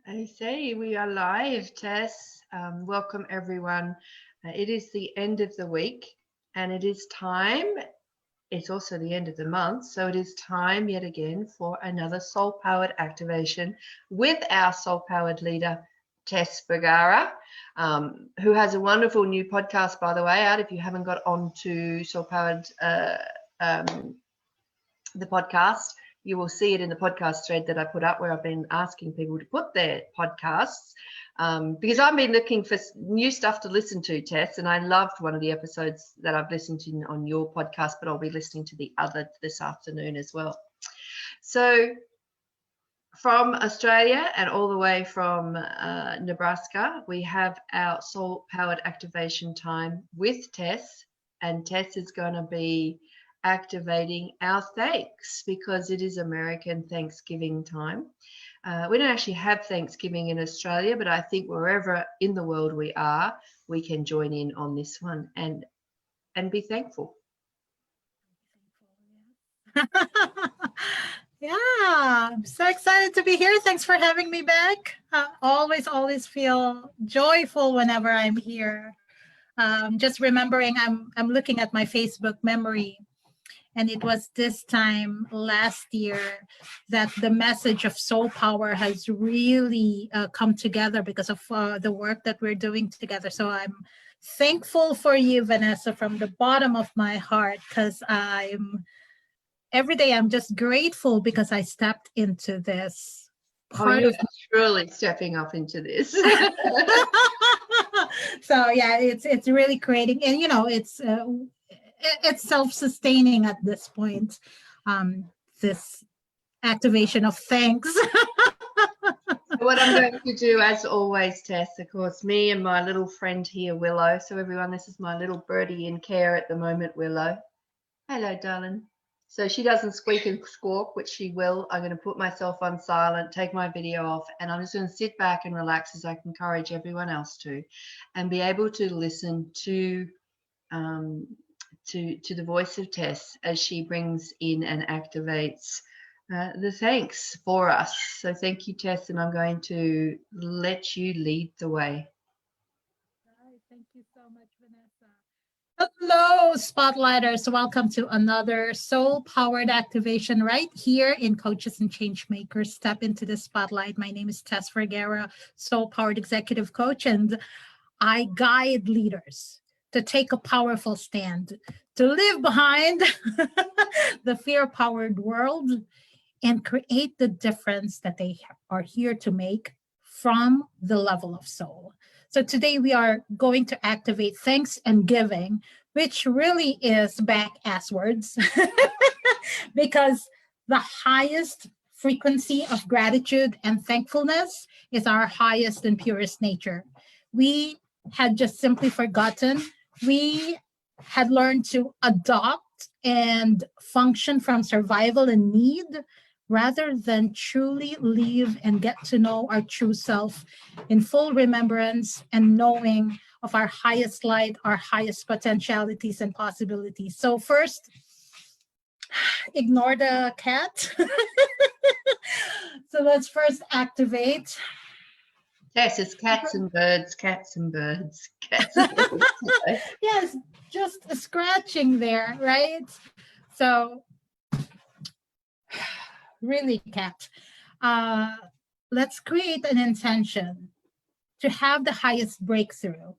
I say we are live, Tess. Welcome, everyone. It is the end of the week and it is time. It's also the end of the month, so it is time yet again for another soul powered activation with our soul powered leader, Tess Bergara, who has a wonderful new podcast, by the way, out. If you haven't got on to soul powered, the podcast, you will see it in the podcast thread that I put up where I've been asking people to put their podcasts because I've been looking for new stuff to listen to, Tess, and I loved one of the episodes that I've listened to on your podcast, but I'll be listening to the other this afternoon as well. So from Australia and all the way from Nebraska, we have our soul powered activation time with Tess, and Tess is going to be activating our thanks because it is American Thanksgiving time. We don't actually have Thanksgiving in Australia, but I think wherever in the world we are, we can join in on this one and be thankful. Yeah, I'm so excited to be here. Thanks for having me back. Always feel joyful whenever I'm here. Just remembering, I'm looking at my Facebook memory. And it was this time last year that the message of soul power has really come together because of the work that we're doing together. So I'm thankful for you, Vanessa, from the bottom of my heart, because every day I'm just grateful because I stepped into this. You're truly stepping up into this. So yeah, it's really creating, and it's self-sustaining at this point, this activation of thanks. What I'm going to do, as always, Tess, of course, me and my little friend here, Willow. So everyone, this is my little birdie in care at the moment, Willow. Hello, darling. So she doesn't squeak and squawk, which she will. I'm going to put myself on silent, take my video off, and I'm just going to sit back and relax as I encourage everyone else to, and be able to listen to the voice of Tess as she brings in and activates the thanks for us. So thank you, Tess, and I'm going to let you lead the way. Thank you so much, Vanessa. Hello, Spotlighters. Welcome to another soul-powered activation right here in Coaches and Changemakers. Step into the spotlight. My name is Tess Vergara, soul-powered executive coach, and I guide leaders to take a powerful stand, to live behind the fear-powered world and create the difference that they are here to make from the level of soul. So today we are going to activate thanks and giving, which really is back-ass words because the highest frequency of gratitude and thankfulness is our highest and purest nature. We had just simply forgotten. We had learned to adopt and function from survival and need rather than truly live and get to know our true self in full remembrance and knowing of our highest light, our highest potentialities and possibilities. So first, ignore the cat. So let's first activate. Yes, it's cats and birds, cats and birds, cats and birds. Yes, just a scratching there, right? So really, cat. Let's create an intention to have the highest breakthrough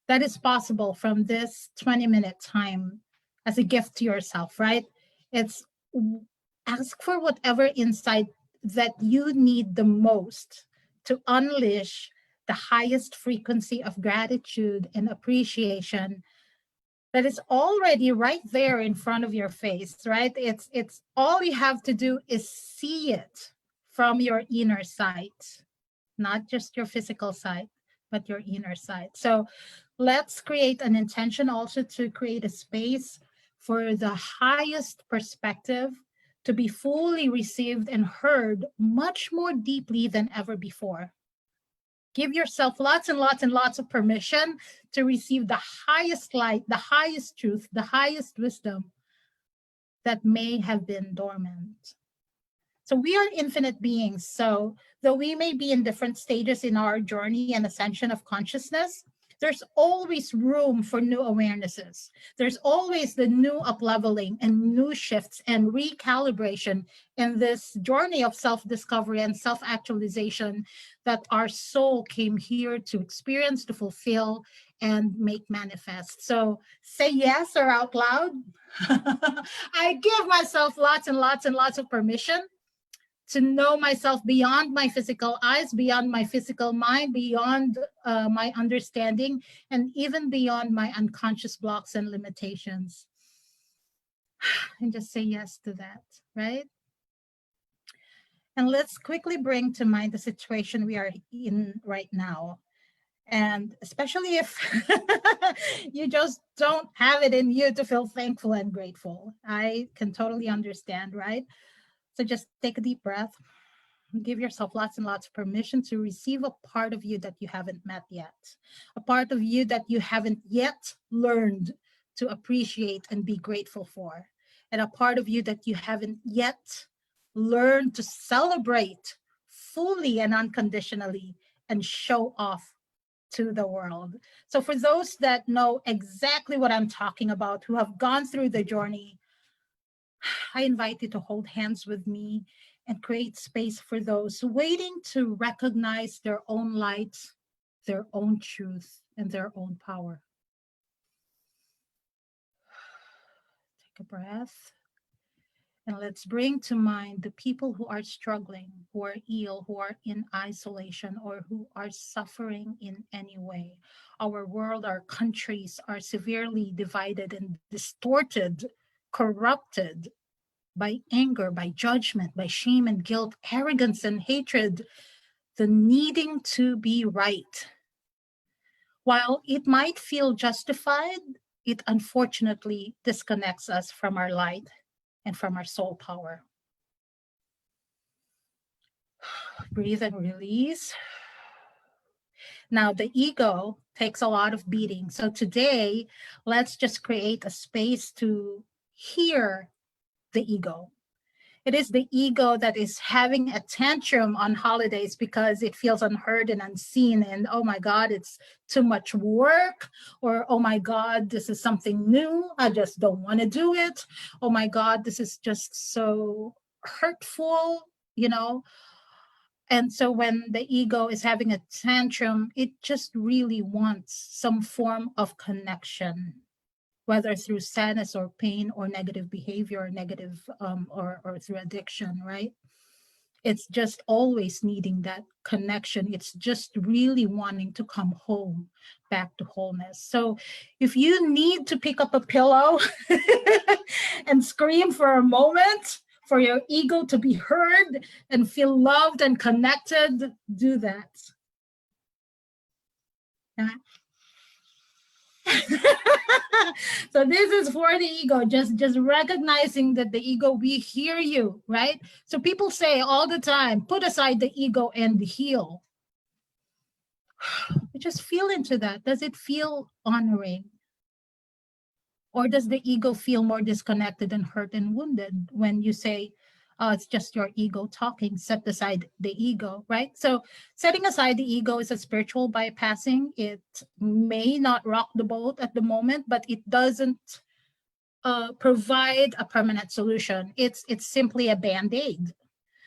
that is possible from this 20-minute time as a gift to yourself, right? It's ask for whatever insight that you need the most to unleash the highest frequency of gratitude and appreciation that is already right there in front of your face, right? It's all you have to do is see it from your inner sight, not just your physical sight, but your inner sight. So let's create an intention also to create a space for the highest perspective to be fully received and heard much more deeply than ever before. Give yourself lots and lots and lots of permission to receive the highest light, the highest truth, the highest wisdom that may have been dormant. So we are infinite beings. So though we may be in different stages in our journey and ascension of consciousness, there's always room for new awarenesses. There's always the new upleveling and new shifts and recalibration in this journey of self-discovery and self-actualization that our soul came here to experience, to fulfill, and make manifest. So say yes or out loud. I give myself lots and lots and lots of permission to know myself beyond my physical eyes, beyond my physical mind, beyond my understanding, and even beyond my unconscious blocks and limitations. And just say yes to that, right? And let's quickly bring to mind the situation we are in right now. And especially if you just don't have it in you to feel thankful and grateful. I can totally understand, right? So just take a deep breath. Give yourself lots and lots of permission to receive a part of you that you haven't met yet, a part of you that you haven't yet learned to appreciate and be grateful for, and a part of you that you haven't yet learned to celebrate fully and unconditionally and show off to the world. So for those that know exactly what I'm talking about, who have gone through the journey, I invite you to hold hands with me and create space for those waiting to recognize their own light, their own truth, and their own power. Take a breath. And let's bring to mind the people who are struggling, who are ill, who are in isolation, or who are suffering in any way. Our world, our countries are severely divided and distorted, corrupted by anger, by judgment, by shame and guilt, arrogance and hatred, the needing to be right. While it might feel justified, it unfortunately disconnects us from our light and from our soul power. Breathe and release. Now, the ego takes a lot of beating. So today, let's just create a space to hear the ego. It is the ego that is having a tantrum on holidays because it feels unheard and unseen. And oh my God, it's too much work. Or oh my God, this is something new. I just don't want to do it. Oh my God, this is just so hurtful, you know? And so when the ego is having a tantrum, it just really wants some form of connection, whether through sadness or pain or negative behavior or negative or through addiction, right? It's just always needing that connection. It's just really wanting to come home, back to wholeness. So if you need to pick up a pillow and scream for a moment, for your ego to be heard and feel loved and connected, do that. Yeah. So this is for the ego, just recognizing that the ego, we hear you, right? So people say all the time, put aside the ego and heal. Just feel into that. Does it feel honoring? Or does the ego feel more disconnected and hurt and wounded when you say, oh, it's just your ego talking, set aside the ego, right? So setting aside the ego is a spiritual bypassing. It may not rock the boat at the moment, but it doesn't provide a permanent solution. It's simply a Band-Aid.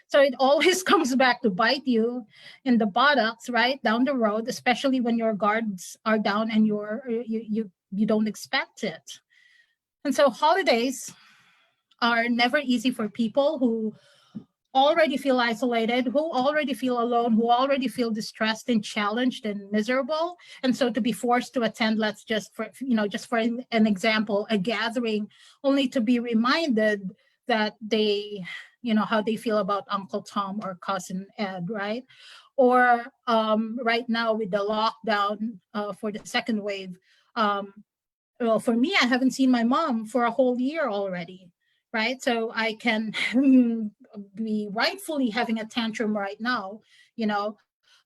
So it always comes back to bite you in the buttocks, right? Down the road, especially when your guards are down and you don't expect it. And so holidays are never easy for people who already feel isolated, who already feel alone, who already feel distressed and challenged and miserable. And so to be forced to attend, let's just for, just for an example, a gathering, only to be reminded that they, how they feel about Uncle Tom or Cousin Ed, right? Or right now with the lockdown for the second wave, well, for me, I haven't seen my mom for a whole year already, right? So I can be rightfully having a tantrum right now,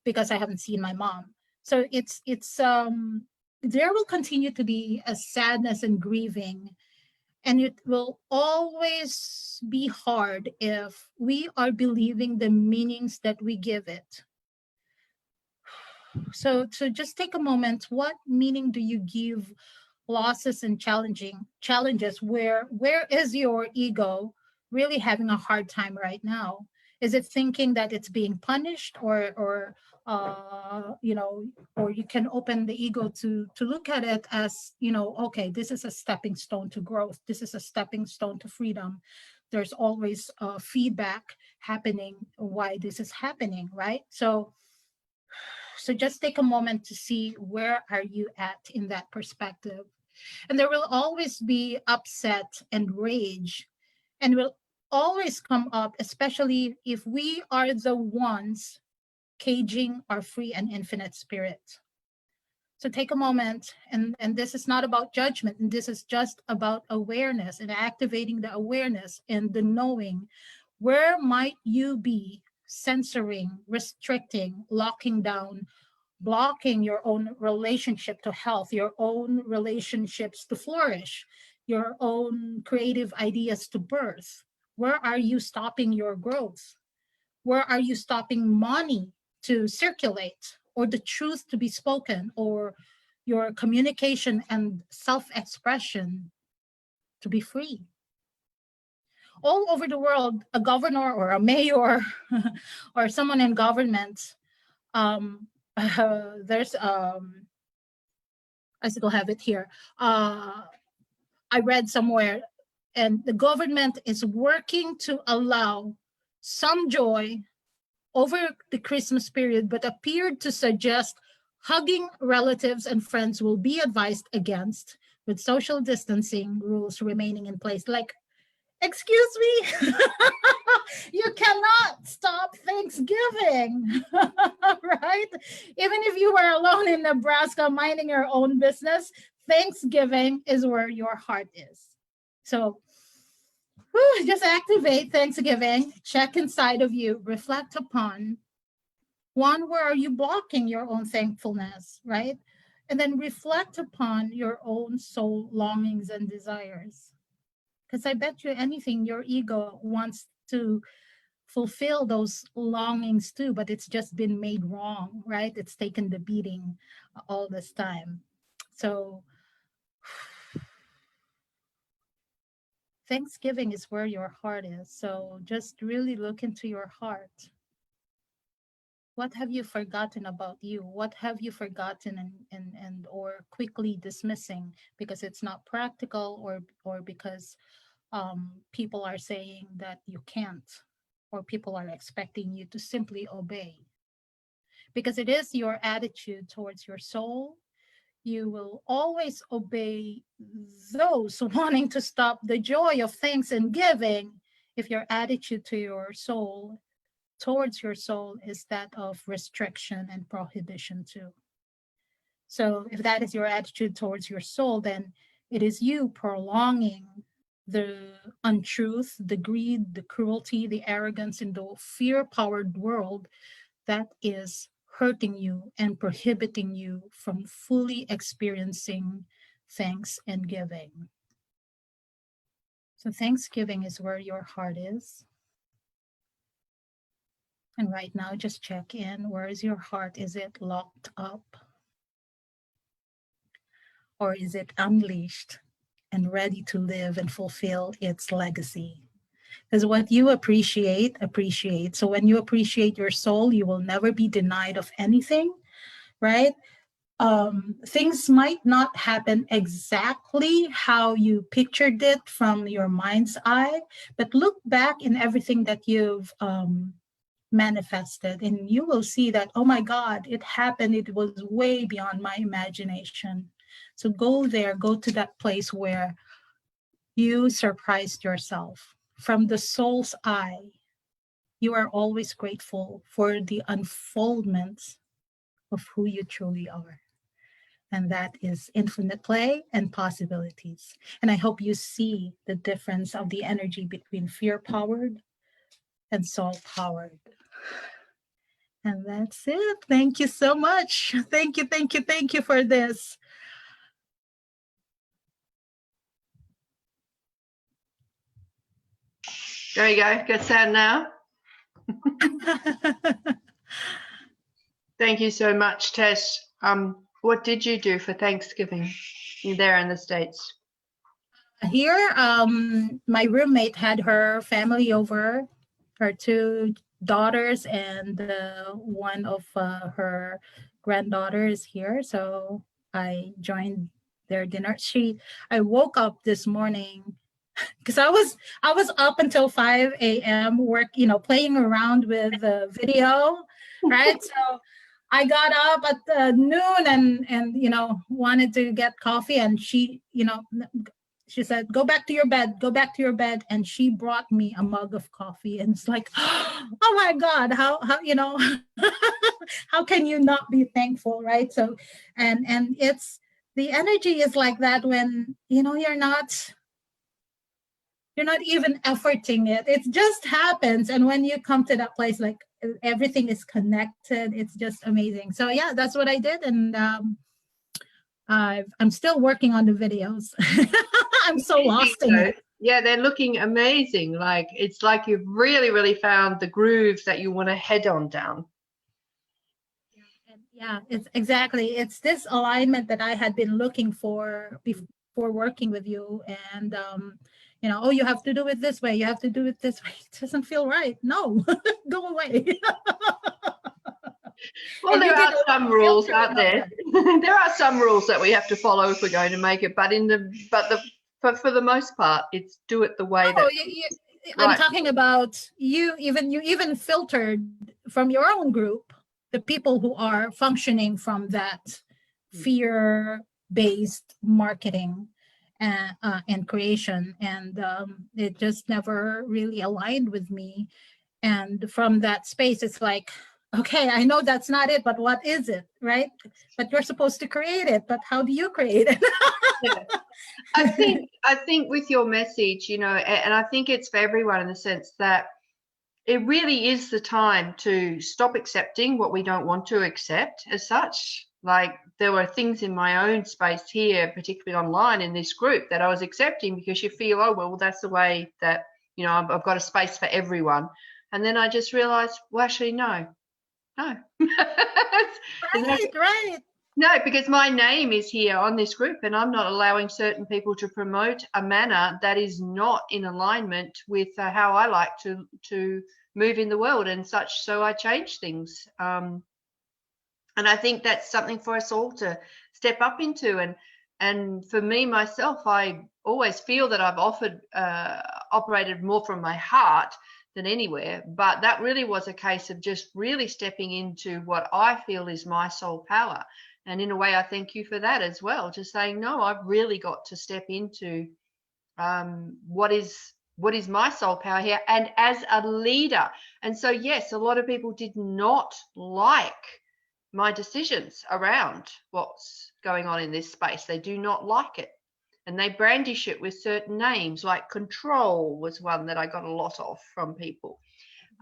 because I haven't seen my mom. So it's there will continue to be a sadness and grieving And it will always be hard if we are believing the meanings that we give it. So just take a moment. What meaning do you give losses and challenges? Where is your ego really having a hard time right now? Is it thinking that it's being punished, or or you can open the ego to look at it as, okay, this is a stepping stone to growth. This is a stepping stone to freedom. There's always feedback happening why this is happening, right? So just take a moment to see where are you at in that perspective. And there will always be upset and rage, and will always come up, especially if we are the ones caging our free and infinite spirit. So take a moment, and this is not about judgment, and this is just about awareness and activating the awareness and the knowing. Where might you be censoring, restricting, locking down, blocking your own relationship to health, your own relationships to flourish, your own creative ideas to birth? Where are you stopping your growth? Where are you stopping money to circulate, or the truth to be spoken, or your communication and self-expression to be free? All over the world, a governor or a mayor or someone in government, there's I still have it here. I read somewhere, and the government is working to allow some joy over the Christmas period, but appeared to suggest hugging relatives and friends will be advised against, with social distancing rules remaining in place. Like, excuse me, you cannot stop Thanksgiving, right? Even if you were alone in Nebraska minding your own business, Thanksgiving is where your heart is. So just activate Thanksgiving, check inside of you, reflect upon one, where are you blocking your own thankfulness, right? And then reflect upon your own soul longings and desires. Because I bet you anything, your ego wants to fulfill those longings too, but it's just been made wrong, right? It's taken the beating all this time. So Thanksgiving is where your heart is. So just really look into your heart. What have you forgotten about you? What have you forgotten and or quickly dismissing because it's not practical, or because people are saying that you can't, or people are expecting you to simply obey? Because it is your attitude towards your soul. You will always obey those wanting to stop the joy of thanks and giving if your attitude to your soul, towards your soul, is that of restriction and prohibition too. So if that is your attitude towards your soul, then it is you prolonging the untruth, the greed, the cruelty, the arrogance in the fear-powered world that is hurting you and prohibiting you from fully experiencing thanks and giving. So Thanksgiving is where your heart is. And right now, just check in. Where is your heart? Is it locked up? Or is it unleashed and ready to live and fulfill its legacy? Because what you appreciate. So when you appreciate your soul, you will never be denied of anything, right? Things might not happen exactly how you pictured it from your mind's eye, but look back in everything that you've manifested, and you will see that, oh my God, it happened. It was way beyond my imagination. So go there, go to that place where you surprised yourself. From the soul's eye, you are always grateful for the unfoldment of who you truly are. And that is infinite play and possibilities. And I hope you see the difference of the energy between fear-powered and soul-powered. And that's it. Thank you so much. Thank you for this. There you go. Good sound now. Thank you so much, Tess. What did you do for Thanksgiving there in the States? Here, my roommate had her family over, her two daughters and one of her granddaughters here. So I joined their dinner. I woke up this morning because I was up until 5 a.m. Playing around with the video, right? So I got up at noon and wanted to get coffee, and she said, go back to your bed, go back to your bed. And she brought me a mug of coffee. And it's like, oh my God, how how can you not be thankful, right? So, and it's, the energy is like that when, you're not even efforting it. It just happens. And when you come to that place, like everything is connected, it's just amazing. So yeah, that's what I did. And I'm still working on the videos. I'm so lost in it. Yeah, they're looking amazing. Like it's like you've really, really found the groove that you want to head on down. Yeah, it's exactly. It's this alignment that I had been looking for before working with you. And oh, you have to do it this way. You have to do it this way. It doesn't feel right. No, go away. Well, there are some rules, aren't there? There are some rules that we have to follow if we're going to make it, but for the most part, it's do it the way that. I'm talking about you even filtered from your own group the people who are functioning from that fear-based marketing and creation, and it just never really aligned with me. And from that space, it's like, okay, I know that's not it, but what is it, right? But you're supposed to create it, but how do you create it? Yeah. I think with your message, and I think it's for everyone in the sense that it really is the time to stop accepting what we don't want to accept as such. Like there were things in my own space here, particularly online in this group, that I was accepting because you feel, oh, well, that's the way that, I've got a space for everyone. And then I just realized, well, actually, no. Right. No, because my name is here on this group and I'm not allowing certain people to promote a manner that is not in alignment with how I like to move in the world and such. So I change things. And I think that's something for us all to step up into. And for me, myself, I always feel that I've operated more from my heart than anywhere, but that really was a case of just really stepping into what I feel is my soul power. And in a way, I thank you for that as well, just saying, no, I've really got to step into what is my soul power here and as a leader. And so, yes, a lot of people did not like my decisions around what's going on in this space. They do not like it. And they brandish it with certain names, like control was one that I got a lot of from people.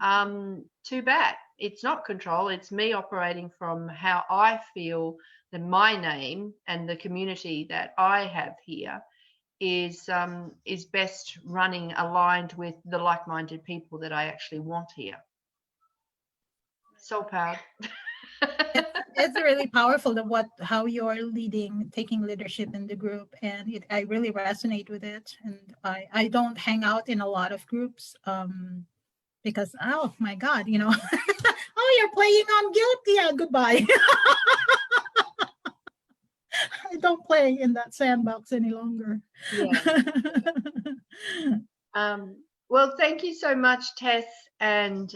Too bad. It's not control. It's me operating from how I feel that my name and the community that I have here is best running aligned with the like-minded people that I actually want here. Soul powered. It's really powerful how you're taking leadership in the group, and I really resonate with it. And I don't hang out in a lot of groups because, oh my God, oh, you're playing on guilt. Yeah, goodbye. I don't play in that sandbox any longer. Yeah. Well, thank you so much, Tess, and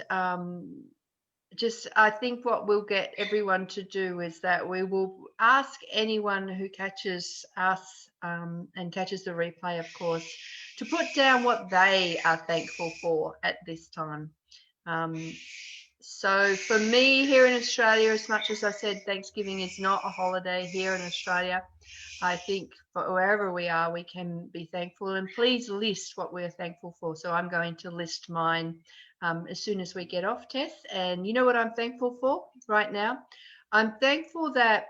I think what we'll get everyone to do is that we will ask anyone who catches us and catches the replay, of course, to put down what they are thankful for at this time. So for me here in Australia, as much as I said Thanksgiving is not a holiday here in Australia, I think for wherever we are, we can be thankful. And please list what we're thankful for. So I'm going to list mine as soon as we get off, Tess. And you know what I'm thankful for right now? I'm thankful that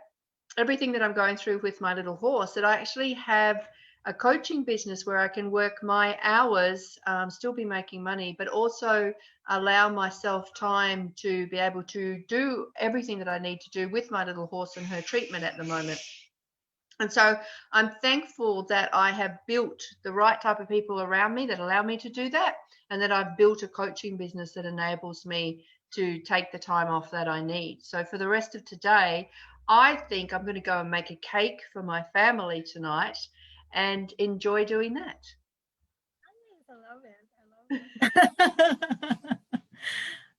everything that I'm going through with my little horse, that I actually have a coaching business where I can work my hours, still be making money, but also allow myself time to be able to do everything that I need to do with my little horse and her treatment at the moment. And so I'm thankful that I have built the right type of people around me that allow me to do that, and that I've built a coaching business that enables me to take the time off that I need. So for the rest of today, I think I'm going to go and make a cake for my family tonight and enjoy doing that. I love it.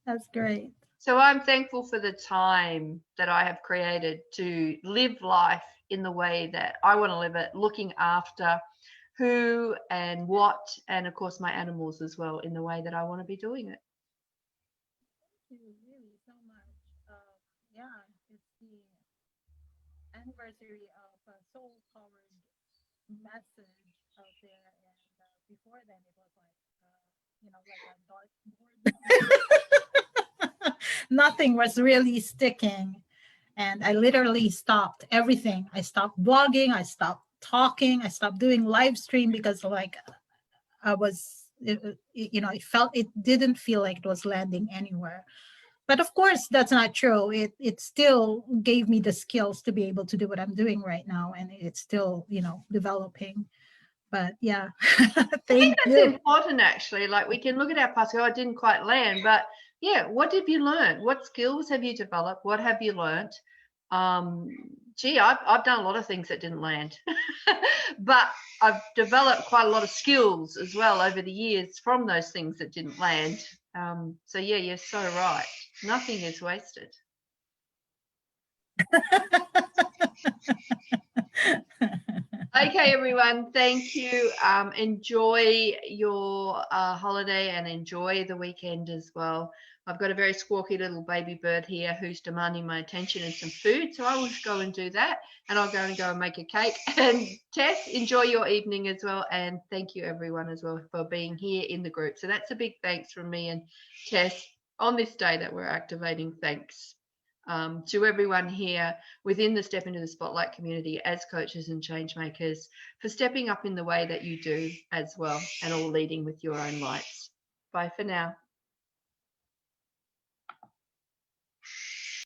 That's great. So I'm thankful for the time that I have created to live life in the way that I want to live it, looking after who and what, and of course my animals as well, in the way that I want to be doing it. Thank you really so much. Yeah, it's the anniversary of a soul powered message out there, and before then it was like, like a dartboard. Nothing was really sticking, and I literally stopped everything. I stopped blogging, I stopped talking, I stopped doing live stream because like I was, it didn't feel like it was landing anywhere. But of course, that's not true. It still gave me the skills to be able to do what I'm doing right now, and it's still, developing. But yeah, I think thank that's you. important, actually. Like, we can look at our past, I didn't quite land, but yeah, what have you learned? What skills have you developed? What have you learned? I've done a lot of things that didn't land, but I've developed quite a lot of skills as well over the years from those things that didn't land. So yeah, you're so right. Nothing is wasted. Okay, everyone, thank you. Enjoy your holiday and enjoy the weekend as well. I've got a very squawky little baby bird here who's demanding my attention and some food, so I will go and do that, and I'll go and make a cake. And Tess, enjoy your evening as well, and thank you everyone as well for being here in the group. So that's a big thanks from me and Tess on this day that we're activating. Thanks to everyone here within the Step Into the Spotlight community as coaches and change makers for stepping up in the way that you do as well, and all leading with your own lights. Bye for now.